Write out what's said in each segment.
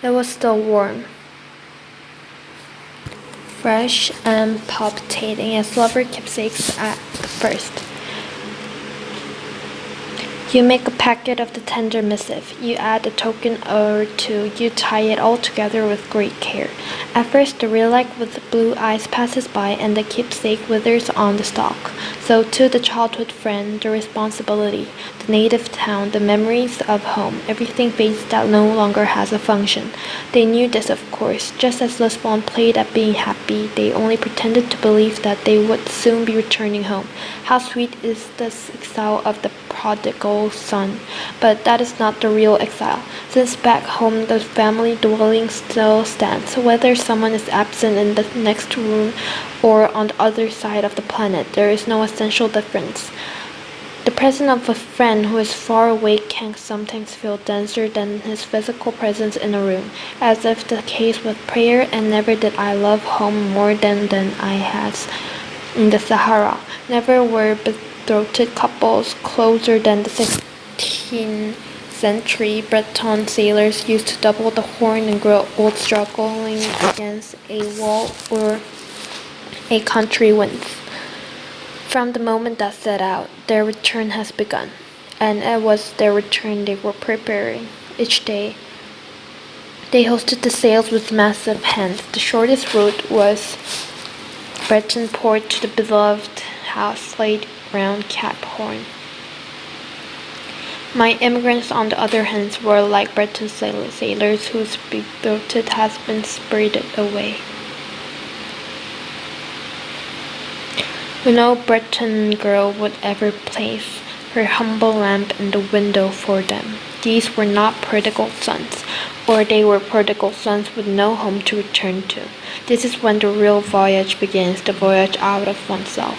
It was still warm, fresh and palpitating as lover keepsakes at first. You make a packet of the tender missive. You add a token or two. You tie it all together with great care. At first, the relic with blue eyes passes by, and the keepsake withers on the stalk. So too the childhood friend, the responsibility, the native town, the memories of home. Everything fades that no longer has a function. They knew this, of course. Just as Lisbon played at being happy, they only pretended to believe that they would soon be returning home. How sweet is this exile of the prodigal son, but that is not the real exile, since back home the family dwelling still stands, whether someone is absent in the next room or on the other side of the planet. There is no essential difference. The presence of a friend who is far away can sometimes feel denser than his physical presence in a room, as if the case with prayer, and never did I love home more than I has in the Sahara. Never were betrothed couples closer than the 16th century. Breton sailors used to double the horn and grow old struggling against a wall or a country wind. From the moment that set out, their return has begun, and it was their return they were preparing. Each day, they hosted the sails with massive hands. The shortest route was Breton port to the beloved house laid round Cape Horn. My immigrants, on the other hand, were like Breton sailors whose betrothed has been spirited away. No Breton girl would ever place her humble lamp in the window for them. These were not prodigal sons, or they were prodigal sons with no home to return to. This is when the real voyage begins, the voyage out of oneself.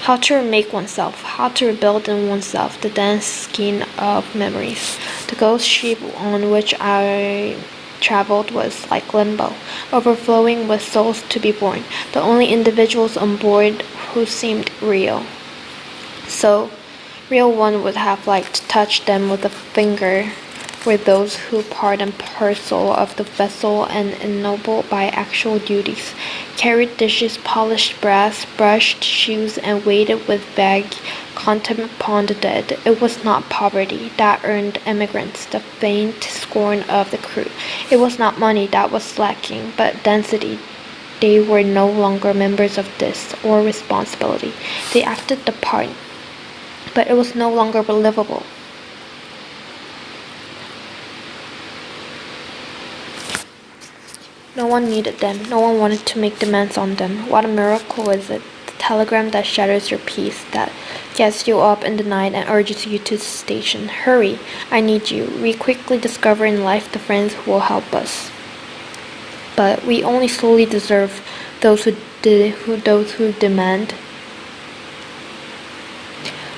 How to remake oneself, how to rebuild in oneself the dense skein of memories. The ghost ship on which I traveled was like limbo, overflowing with souls to be born, the only individuals on board who seemed real. So real one would have liked to touch them with a finger, were those who part and parcel of the vessel and ennobled by actual duties, carried dishes, polished brass, brushed shoes, and waited with vague contempt upon the dead. It was not poverty that earned emigrants the faint scorn of the crew. It was not money that was lacking, but density. They were no longer members of this or responsibility. They acted the part, but it was no longer believable. No one needed them. No one wanted to make demands on them. What a miracle is it? The telegram that shatters your peace, that gets you up in the night and urges you to the station. Hurry, I need you. We quickly discover in life the friends who will help us. But we only slowly deserve those who demand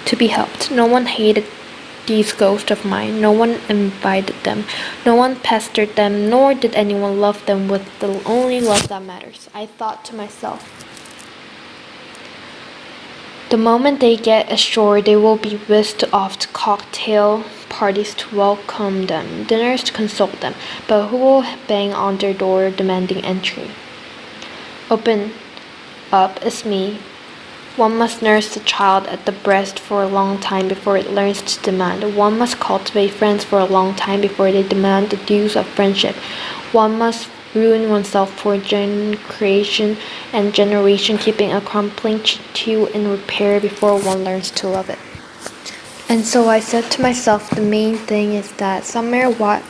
to be helped. No one hated these ghosts of mine. No one invited them. No one pestered them, nor did anyone love them with the only love that matters. I thought to myself, the moment they get ashore, they will be whisked off to cocktail parties to welcome them, dinners to console them, but who will bang on their door demanding entry? Open up, it's me. One must nurse the child at the breast for a long time before it learns to demand. One must cultivate friends for a long time before they demand the dues of friendship. One must ruin oneself for creation and generation, keeping a crumbling statue in repair before one learns to love it. And so I said to myself, the main thing is that somewhere what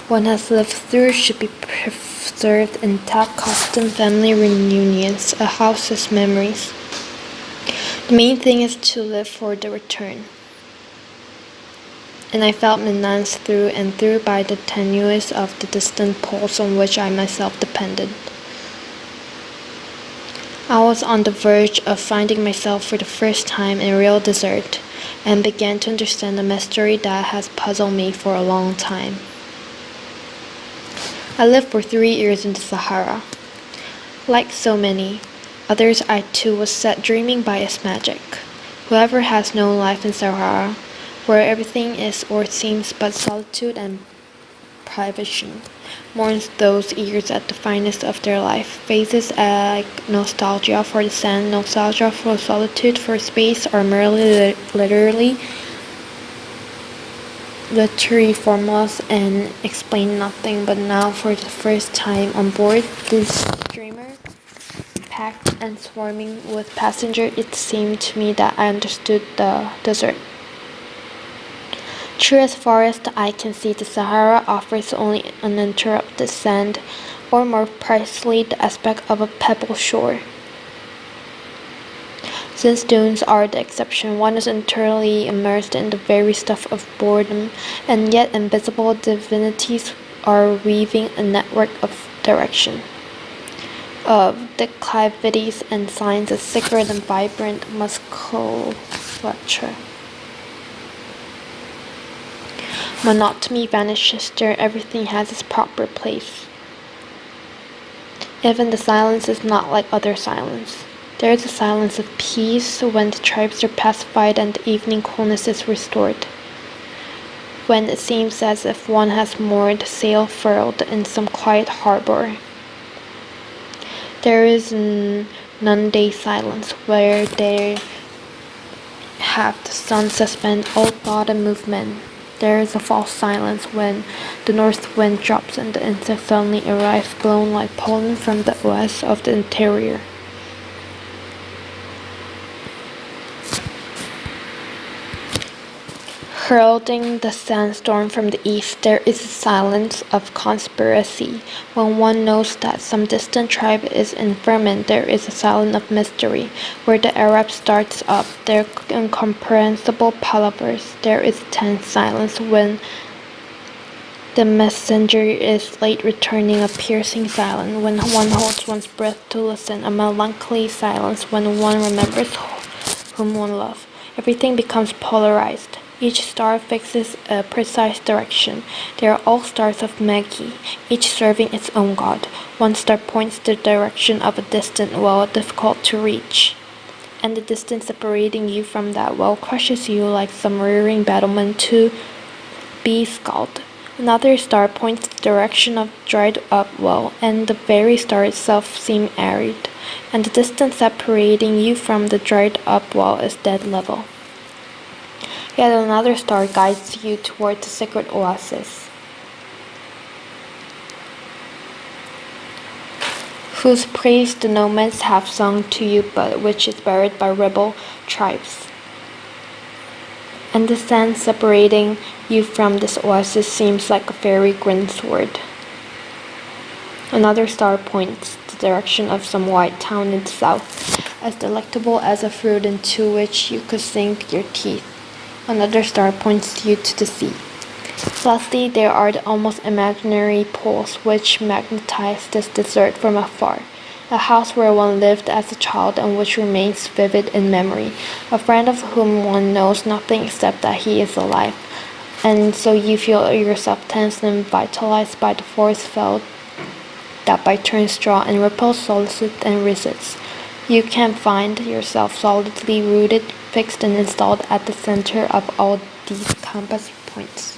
one has lived through should be preserved intact, custom family reunions, a house's memories. The main thing is to live for the return. And I felt menaced through and through by the tenuous of the distant poles on which I myself depended. I was on the verge of finding myself for the first time in real desert, and began to understand a mystery that has puzzled me for a long time. I lived for 3 years in the Sahara. Like so many others, I too was set dreaming by its magic. Whoever has known life in Sahara, where everything is or seems but solitude and privation, mourns those years at the finest of their life, faces like nostalgia for the sand, nostalgia for solitude, for space, or merely literary formulas and explain nothing. But now, for the first time on board this steamer, packed and swarming with passengers, it seemed to me that I understood the desert. True, as far as the eye can see, the Sahara offers only uninterrupted sand, or more precisely, the aspect of a pebble shore. Since dunes are the exception, one is entirely immersed in the very stuff of boredom, and yet invisible divinities are weaving a network of direction, of declivities and signs as sacred and vibrant musculature. Monotony vanishes there, everything has its proper place. Even the silence is not like other silence. There is a silence of peace when the tribes are pacified and the evening coolness is restored. When it seems as if one has moored sail furled in some quiet harbor. There is a noonday silence where they have the sun suspend all thought and movement. There is a false silence when the north wind drops and the insects suddenly arrive, blown like pollen from the west of the interior. Heralding the sandstorm from the east, there is a silence of conspiracy. When one knows that some distant tribe is in ferment, there is a silence of mystery. Where the Arab starts up their incomprehensible palavers, there is tense silence. When the messenger is late returning, a piercing silence. When one holds one's breath to listen, a melancholy silence. When one remembers whom one loves, everything becomes polarized. Each star fixes a precise direction. They are all stars of Magi, each serving its own god. One star points the direction of a distant well difficult to reach, and the distance separating you from that well crushes you like some rearing battlement to be scaled. Another star points the direction of dried up well, and the very star itself seems arid, and the distance separating you from the dried up well is dead level. Yet another star guides you toward the sacred oasis, whose praise the nomads have sung to you, but which is buried by rebel tribes. And the sand separating you from this oasis seems like a fairy greensward. Another star points the direction of some white town in the south, as delectable as a fruit into which you could sink your teeth. Another star points you to the sea. Lastly, there are the almost imaginary poles which magnetize this desert from afar. A house where one lived as a child and which remains vivid in memory. A friend of whom one knows nothing except that he is alive. And so you feel yourself tense and vitalized by the force felt that by turns draw and repels, solicits and resists. You can find yourself solidly rooted, fixed and installed at the center of all these compass points.